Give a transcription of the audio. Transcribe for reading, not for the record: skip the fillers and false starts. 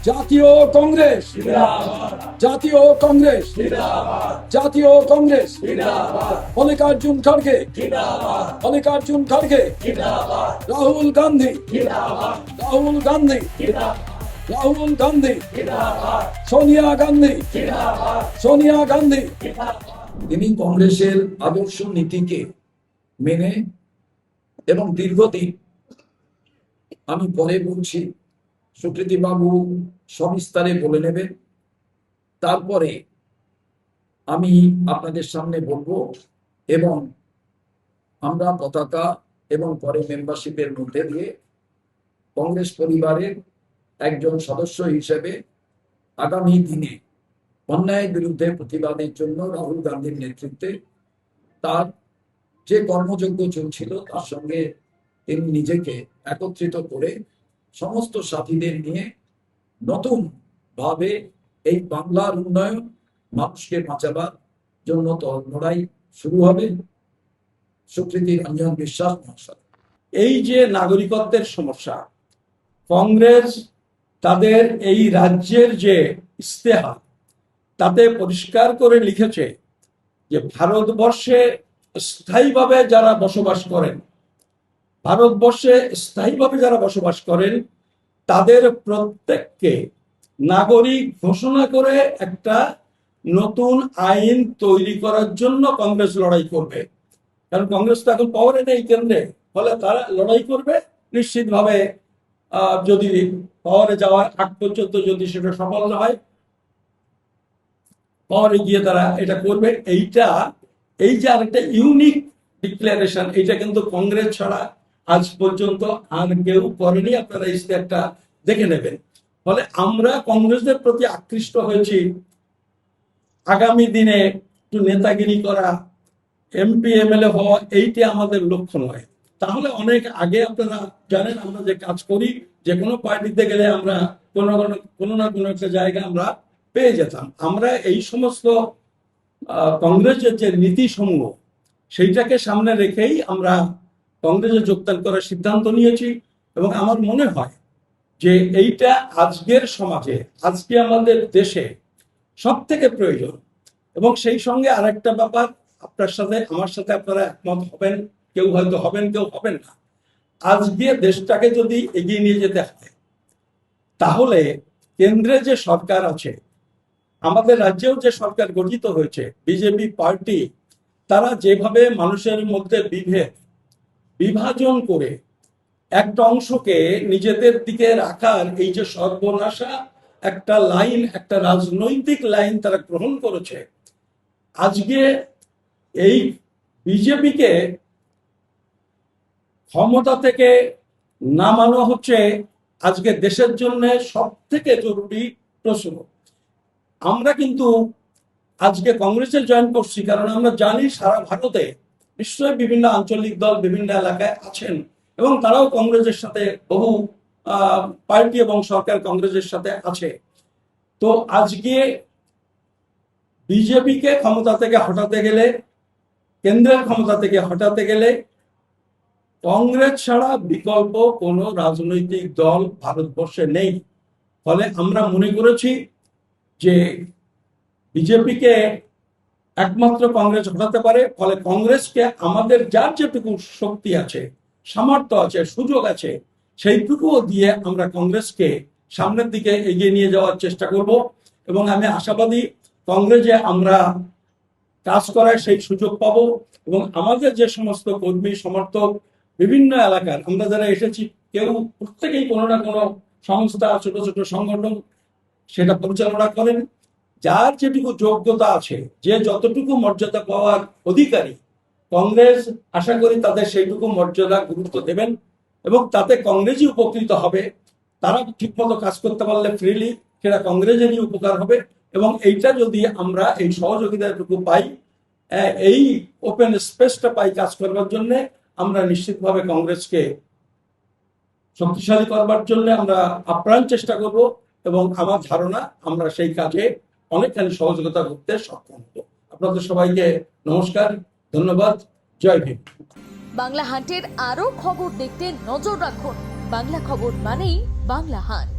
জাতীয় কংগ্রেস, জাতীয় কংগ্রেস, জাতীয় কংগ্রেস, মল্লিকার্জুন খড়গে, মল্লিকার্জুন খড়গে, রাহুল গান্ধী, রাহুল গান্ধী, রাহুল গান্ধী, সোনিয়া গান্ধী, সোনিয়া গান্ধী। তিনি কংগ্রেসের আদর্শ নীতিকে মেনে এবং দীর্ঘদিন, আমি পরে বলছি, সুকৃতি বাবু সবিস্তারে বলে নেবে, তারপরে আমি আপনাদের সামনে বলবো এবং আমরা পতাকা এবং পরে মেম্বারশিপের মধ্যে দিয়ে কংগ্রেস পরিবারের একজন সদস্য হিসেবে আগামী দিনে অন্যায়ের বিরুদ্ধে প্রতিবাদের জন্য রাহুল গান্ধীর নেতৃত্বে তার যে কর্মযজ্ঞ চলছিল তার সঙ্গে তিনি নিজেকে একত্রিত করে সমস্ত সাথীদের নিয়ে নতুন ভাবে এই বাংলার উন্নয়ন, মানুষকে বাঁচাবার জন্য তো লড়াই শুরু হবে। সুকৃতি রঞ্জন বিশ্বাস মহাশয়, এই যে নাগরিকত্বের সমস্যা, কংগ্রেস তাদের এই রাজ্যের যে ইস্তেহার তাতে পরিষ্কার করে লিখেছে যে ভারতবর্ষে স্থায়ীভাবে যারা বসবাস করেন, ভারতবর্ষে স্থায়ীভাবে যারা বসবাস করেন তাদের প্রত্যেককে নাগরিক ঘোষণা করে একটা নতুন আইন তৈরি করার জন্য কংগ্রেস লড়াই করবে। কারণ কংগ্রেস তো এখন পাওয়ারে নেই কেন্দ্রে, ফলে তারা লড়াই করবে নিশ্চিতভাবে। যদি পাওয়ারে যাওয়ার আগ পর্যন্ত যদি সেটা সফল না হয়, পাওয়ারে গিয়ে তারা এটা করবে। এই যে আরেকটা ইউনিক ডিক্লারেশন, এটা কিন্তু কংগ্রেস ছাড়া আজ পর্যন্ত আর কেউ করেনি। আপনারা এই স্টেপটা দেখে নেবেন। ফলে আমরা কংগ্রেসের প্রতি আকৃষ্ট হয়েছি। আগামী দিনে একটু নেতাগিরি করা, এমপি এমএলএ হওয়া, এইটা আমাদের লক্ষ্য নয়। তাহলে অনেক আগে আপনারা জানেন আমরা যে কাজ করি, যে কোনো পার্টিতে গেলে আমরা কোনো না কোনো একটা জায়গা আমরা পেয়ে যেতাম। আমরা এই সমস্ত কংগ্রেসের যে নীতি সমূহ সেইটাকে সামনে রেখেই আমরা কংগ্রেসে যোগদান করার সিদ্ধান্ত নিয়েছি। এবং আমার মনে হয় যে এইটা আজকের সমাজে, আজকে আমাদের দেশে সব থেকে প্রয়োজন। এবং সেই সঙ্গে আরেকটা ব্যাপার, আপনার সাথে আমার সাথে আপনারা একমত হবেন, কেউ হয়তো হবেন, কেউ হবেন না। আজকে দেশটাকে যদি এগিয়ে নিয়ে যেতে হয়, তাহলে কেন্দ্রে যে সরকার আছে, আমাদের রাজ্যেও যে সরকার গঠিত হয়েছে বিজেপি পার্টি, তারা যেভাবে মানুষের মধ্যে বিভাজন করে একটা অংশকে নিজেদের দিকে রাখার এই যে সর্বনাশা একটা লাইন, একটা রাজনৈতিক লাইন তারা গ্রহণ করেছে, আজকে এই বিজেপিকে ক্ষমতা থেকে নামানো হচ্ছে আজকে দেশের জন্য সব থেকে জরুরি প্রশ্ন। আমরা কিন্তু আজকে কংগ্রেসে জয়েন করছি কারণ আমরা জানি সারা ভারতে নিশ্চয়ই বিভিন্ন আঞ্চলিক দল বিভিন্ন এলাকায় আছেন এবং তারাও কংগ্রেসের সাথে, বহু পার্টি এবং সরকার কংগ্রেসের সাথে আছে। তো আজকে বিজেপিকে ক্ষমতা থেকে হটাতে গেলে, কেন্দ্রের ক্ষমতা থেকে হটাতে গেলে কংগ্রেস ছাড়া বিকল্প কোনো রাজনৈতিক দল ভারতবর্ষে নেই। ফলে আমরা মনে করেছি যে বিজেপিকে একমাত্র কংগ্রেস হটাতে পারে। ফলে কংগ্রেসকে আমাদের যার যেটুকু শক্তি আছে, সামর্থ্য আছে, সুযোগ আছে, সেইটুকুও দিয়ে আমরা কংগ্রেসকে সামনের দিকে এগিয়ে নিয়ে যাওয়ার চেষ্টা করব। এবং আমি আশাবাদী কংগ্রেসে আমরা কাজ করার সেই সুযোগ পাব। এবং আমাদের যে সমস্ত কর্মী সমর্থক বিভিন্ন এলাকার আমরা যারা এসেছি, কেউ প্রত্যেকেই কোনো না কোনো সংস্থা, ছোট ছোট সংগঠন সেটা পরিচালনা করেন। যার যেটুকু যোগ্যতা আছে, যে যতটুকু মর্যাদা পাওয়ার অধিকারী, কংগ্রেস আশা করি তাদের সেইটুকু মর্যাদা গুরুত্ব দেবেন এবং তাতে কংগ্রেসই উপকৃত হবে। তারা ঠিকমতো কাজ করতে পারলে ফ্রিলি সেটা কংগ্রেসেরই উপকার হবে। এবং এইটা যদি আমরা এই সহযোগিতাটুকু পাই, এই ওপেন স্পেসটা পাই কাজ করবার জন্য, আমরা নিশ্চিতভাবে কংগ্রেসকে শক্তিশালী করবার জন্য আমরা আপ্রাণ চেষ্টা করব। এবং আমার ধারণা আমরা সেই কাজে অনেকখানি সহযোগিতা করতে সক্ষম হব। আপনাদের সবাইকে নমস্কার, ধন্যবাদ, জয় ভীম। বাংলা হান্টের আরো খবর দেখতে নজর রাখুন। বাংলা খবর মানেই বাংলা হান্ট।